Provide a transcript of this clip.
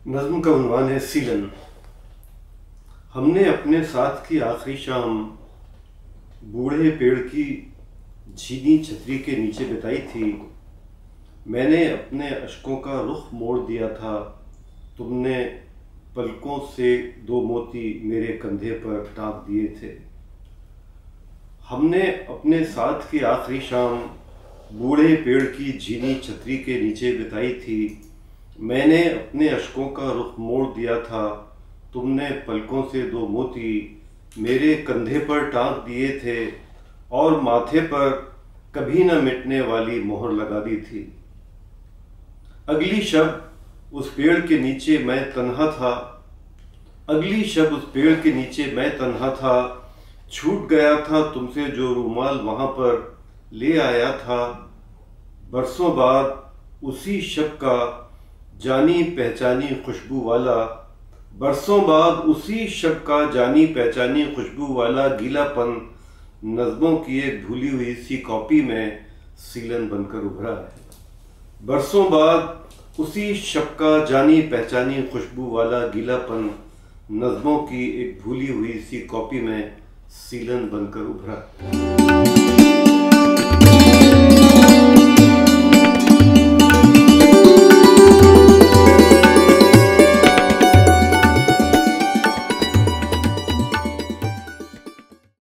नज़्म का उन्वान है सीलन। हमने अपने साथ की आखिरी शाम बूढ़े पेड़ की झीनी छतरी के नीचे बिताई थी। मैंने अपने अश्कों का रुख मोड़ दिया था, तुमने पलकों से दो मोती मेरे कंधे पर टाँग दिए थे। हमने अपने साथ की आखिरी शाम बूढ़े पेड़ की झीनी छतरी के नीचे बिताई थी। मैंने अपने अश्कों का रुख मोड़ दिया था, तुमने पलकों से दो मोती मेरे कंधे पर टाँग दिए थे और माथे पर कभी न मिटने वाली मोहर लगा दी थी। अगली शब उस पेड़ के नीचे मैं तन्हा था, अगली शब उस पेड़ के नीचे मैं तन्हा था। छूट गया था तुमसे जो रूमाल वहाँ पर ले आया था। बरसों बाद उसी शब का जानी पहचानी खुशबू वाला, बरसों बाद उसी शब का जानी पहचानी खुशबू वाला गीलापन नज़्मों की एक भूली हुई सी कॉपी में सीलन बनकर उभरा है। बरसों बाद उसी शब का जानी पहचानी खुशबू वाला गीलापन नज़्मों की एक भूली हुई सी कॉपी में सीलन बनकर उभरा।